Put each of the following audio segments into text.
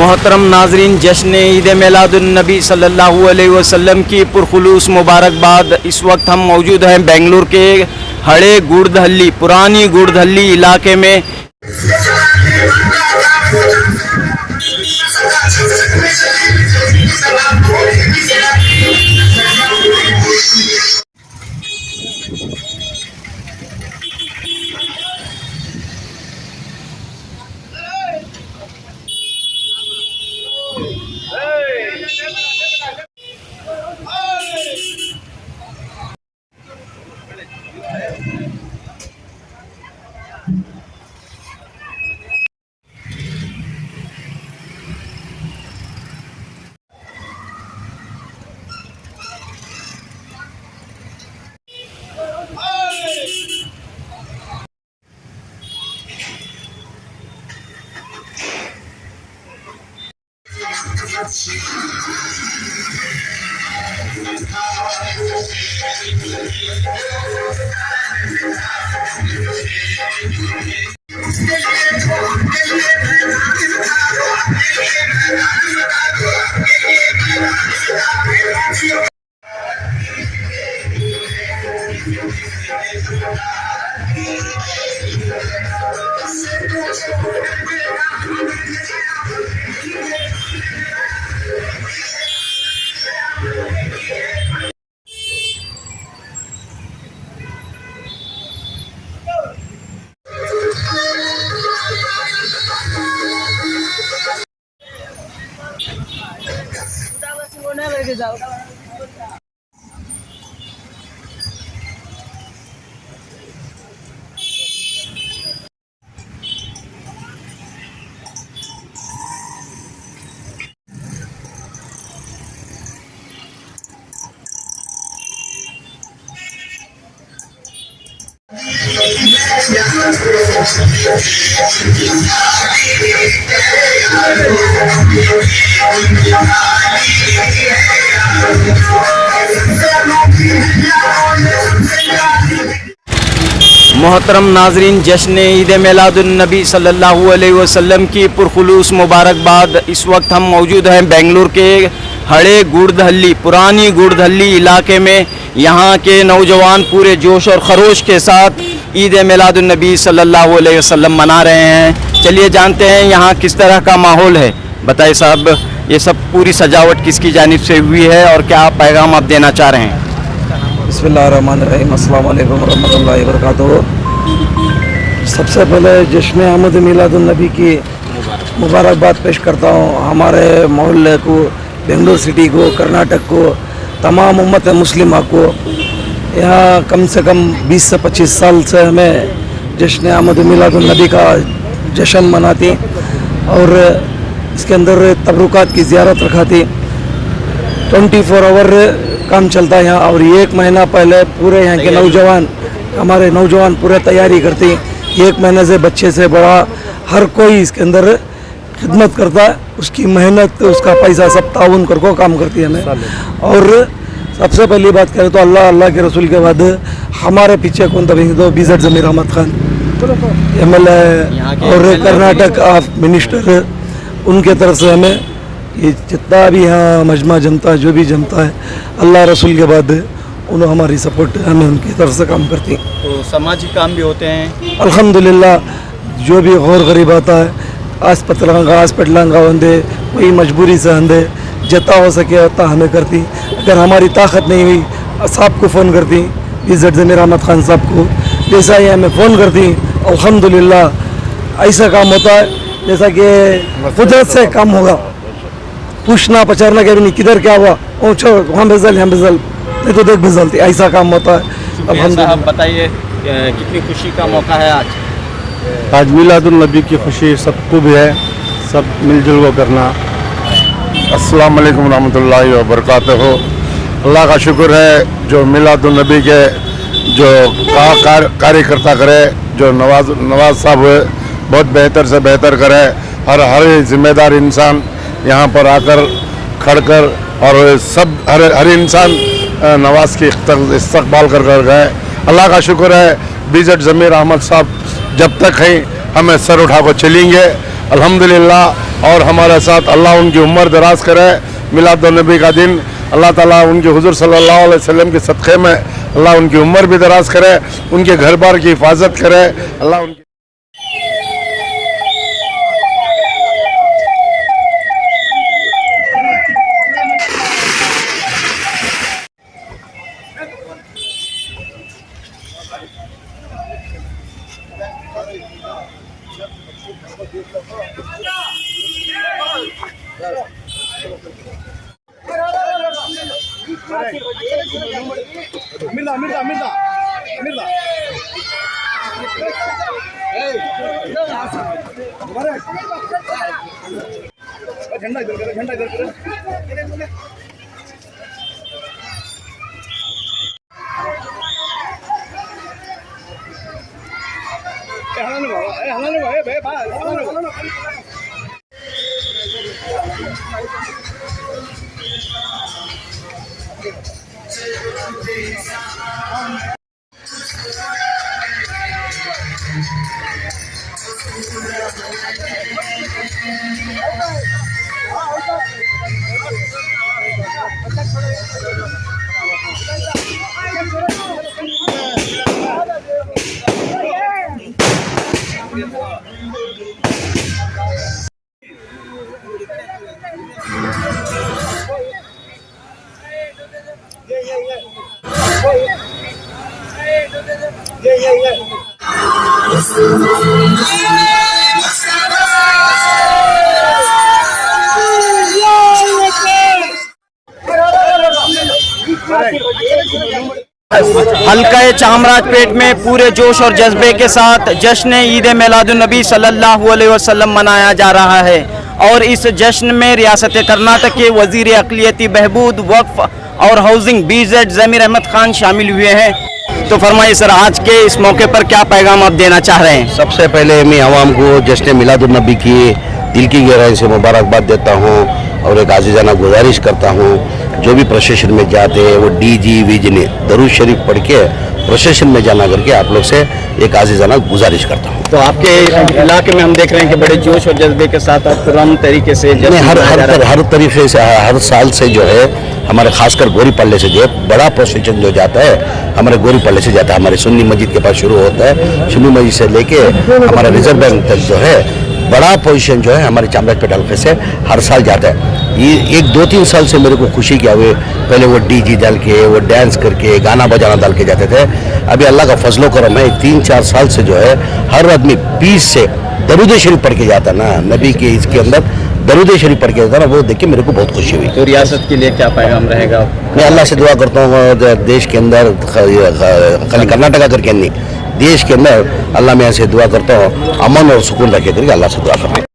मोहतरम नाजरीन, जश्न ईद मिलादुन्नबी सल्लल्लाहु अलैहि वसल्लम की पुरखुलूस मुबारकबाद। इस वक्त हम मौजूद हैं बेंगलुरु के हड़े गुड़धल्ली, पुरानी गुड़धल्ली इलाके में। मोहतरम नाजरीन, जश्न ईद मिलादुन्नबी सल्लल्लाहु अलैहि वसल्लम की पुरखुलूस मुबारकबाद। इस वक्त हम मौजूद हैं बेंगलुरु के हड़े गुड़धल्ली, पुरानी गुड़धल्ली इलाके में। यहाँ के नौजवान पूरे जोश और खरोश के साथ ईद मिलादुन्नबी सल्लल्लाहु अलैहि वसल्लम मना रहे हैं। चलिए जानते हैं यहाँ किस तरह का माहौल है। बताइए साहब, ये सब पूरी सजावट किसकी जानिब से हुई है और क्या पैगाम आप देना चाह रहे हैं? बिस्मिल्लाहिर्रहमानिर्रहीम, अस्सलाम वालेकुम रहमतुल्लाहि व बरकातुहू। सबसे पहले जश्न अहमद मिलादुन्नबी की मुबारकबाद पेश करता हूँ। हमारे मोहल्ले को, बेंगलुरु सिटी को, कर्नाटक को, तमाम उम्मत मुस्लिमा को। यहाँ कम से कम 20 से 25 साल से हमें जश्न अहमद मिलादुन्नबी का जश्न मनाती और इसके अंदर तबरुकात की ज़ियारत रखाती। 24 आवर काम चलता है यहाँ। और 1 महीना पहले पूरे यहाँ के नौजवान, हमारे नौजवान पूरे तैयारी करती। 1 महीने से बच्चे से बड़ा हर कोई इसके अंदर खिदमत करता है। उसकी मेहनत, उसका पैसा सब ताउन करके काम करती है हमें। और सबसे पहली बात करें तो अल्लाह के रसूल के बाद हमारे पीछे कौन था तो बीजेड ज़मीर अहमद खान MLA और कर्नाटक ऑफ मिनिस्टर, उनके तरफ से हमें ये जितना भी यहाँ मजमा जमता है, जो भी जमता है, अल्लाह रसूल के बाद उन्होंने हमारी सपोर्ट हमें उनकी तरफ से काम करती। तो सामाजिक काम भी होते हैं अल्हम्दुलिल्लाह। जो भी गौर गरीब आता है, हॉस्पिटल वंदे, कोई मजबूरी से अंधे जितना हो सके उतना हमें करती। अगर हमारी ताकत नहीं हुई साहब को फ़ोन करती, बीजेड ज़मीर अहमद खान साहब को, जैसा ही हमें फ़ोन करती। अल्हम्दुलिल्लाह ऐसा काम होता है जैसा कि कुदरत से काम होगा। पूछना पचारना क्या भी नहीं, किधर क्या हुआ, वहाँ भेजल यहाँ भेजल, नहीं तो देख भेजलती, ऐसा काम होता है। अल्हम्दुलिल्लाह। बताइए कितनी खुशी का मौका है आज? आज मिलादुन्नबी की खुशी सबको भी है, सब मिलजुल को करना। अस्सलाम वालेकुम रहमतुल्लाहि व बरकातुहू। अल्लाह का शुक्र है जो मिलादुन्नबी के जो कार्यकर्ता करे, जो नवाज साहब बहुत बेहतर से बेहतर करे। हर जिम्मेदार इंसान यहाँ पर आकर खड़कर और सब हर इंसान नवाज की इस्तकबाल कर गए। अल्लाह का शुक्र है बीजेड ज़मीर अहमद साहब जब तक हैं हमें सर उठा कर चलेंगे अल्हम्दुलिल्लाह। और हमारे साथ अल्लाह उनकी उम्र दराज करे। मिलादुन्नबी का दिन अल्लाह ताला उनके हुजूर सल्लल्लाहु अलैहि वसल्लम के सदक़े में अल्लाह उनकी उम्र भी दराज करे, उनके घर बार की हिफाजत करे। अल्लाह उनकी हल्का चामराजपेट में पूरे जोश और जज्बे के साथ जश्न ईद मिलादुन्नबी सल्लल्लाहु अलैहि वसल्लम मनाया जा रहा है और इस जश्न में रियासत कर्नाटक के वजीर अक़लियती बहबूद वक्फ और हाउसिंग BZ ज़मीर अहमद खान शामिल हुए हैं। तो फरमाइए सर, आज के इस मौके पर क्या पैगाम आप देना चाह रहे हैं? सबसे पहले मैं आवाम को जश्न मिलादुन्नबी की दिल की गहराई से मुबारकबाद देता हूँ और एक आजीजाना गुजारिश करता हूँ, जो भी प्रशासन में जाते हैं वो DG VG ने दरूद शरीफ पढ़ के प्रशासन में जाना करके आप लोग से एक आजीजाना गुजारिश करता हूँ। तो आपके इलाके में हम देख रहे हैं कि बड़े जोश और जज्बे के साथ आप तुरंत तरीके से हर तरीके से हर साल से जो है हमारे खासकर गोरी पल्ले से जो है बड़ा प्रोसेशन जो जाता है हमारे गोरी पल्ले से जाता है, हमारे सुन्नी मस्जिद के पास शुरू होता है, सुन्नी मस्जिद से लेके हमारे रिजर्व बैंक तक जो है बड़ा पोजीशन जो है हमारे चामराजपेट हल्के से हर साल जाता है। ये 1-2-3 साल से मेरे को खुशी क्या हुई, पहले वो DG डाल के वो डांस करके गाना बजाना डाल के जाते थे। अभी अल्लाह का फजलो करम है 3-4 साल से जो है हर आदमी 20 से दरूद शरीफ पढ़ के जाता ना, नबी के इसके अंदर दरूद शरीफ पढ़ के जाता ना, वो देख के मेरे को बहुत खुशी हुई। तो रियासत के लिए क्या पैगाम रहेगा? मैं अल्लाह से दुआ करता हूँ देश के अंदर खाली कर्नाटका करके नहीं, देश के अंदर अल्लाह मैं ऐसे दुआ करता हूँ अमन और सुकून रखे करके अल्लाह से दुआ करता हूँ।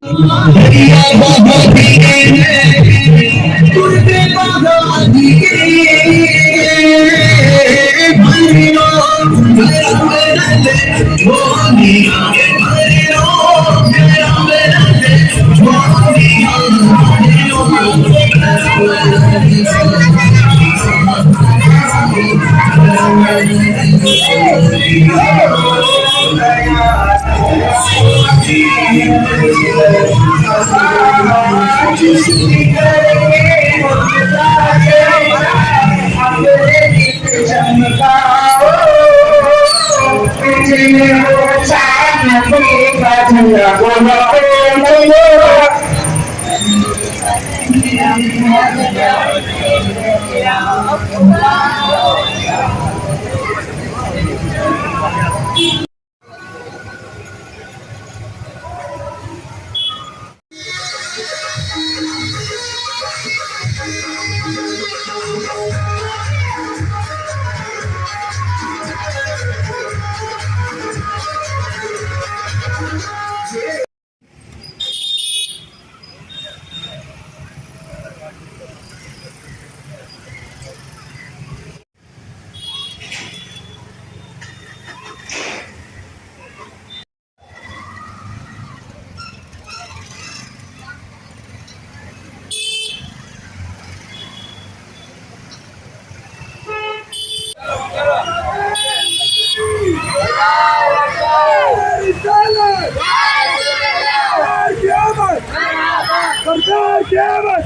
की आमद,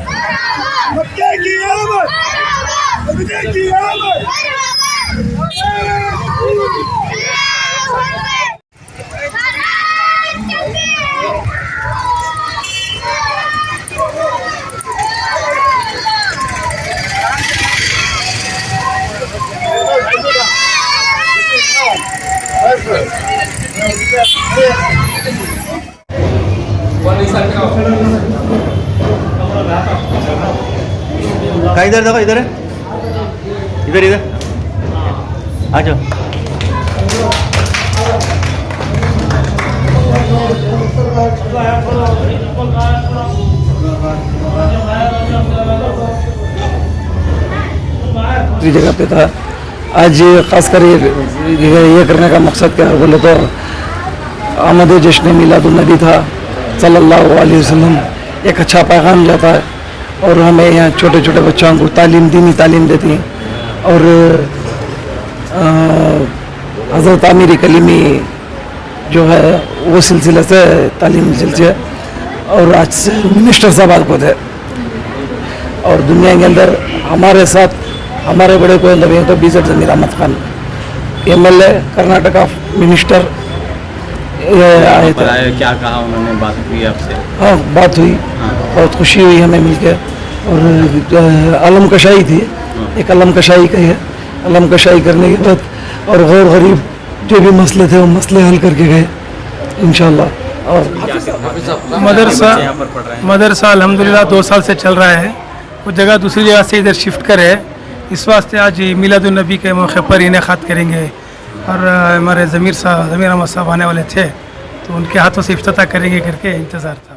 मक्के की आमद, मदीने की आमद। का इधर देखो, इधर है, इधर इधर आ जाओ। दूसरी जगह पे था। आज खासकर ये करने का मकसद क्या है बोले तो आमद जश्न मिलादुन्नबी था सल्लल्लाहु अलैहि वसल्लम। एक अच्छा पैगाम जाता है और हमें यहाँ छोटे छोटे बच्चों को तालीम, दीनी तालीम देती हैं। और हज़रत आमिर कलीमी जो है वो सिलसिले से तालीम सिलसिला, और आज से मिनिस्टर साहब को थे। और दुनिया के अंदर हमारे साथ हमारे बड़े कोई अंदर तो बीजेड ज़मीर अहमद खान MLA कर्नाटका मिनिस्टर आए थे। क्या कहा उन्होंने, बात हुई आपसे? हाँ, बात हुई, बहुत खुशी हुई हमें मिलकर। और अलम कशाई थी, एक अलम कशाई का है। अलम कशाई करने के बाद और गौर गरीब जो भी मसले थे वो मसले हल करके गए इंशाल्लाह। और मदरसा अल्हम्दुलिल्लाह 2 साल से चल रहा है। वो जगह दूसरी जगह से इधर शिफ्ट करे, इस वास्ते आज मिलादुन्नबी के मौके पर इनेकाद करेंगे। और हमारे ज़मीर अहमद साहब आने वाले थे तो उनके हाथों से इफ्तिताह करेंगे करके इंतज़ार था।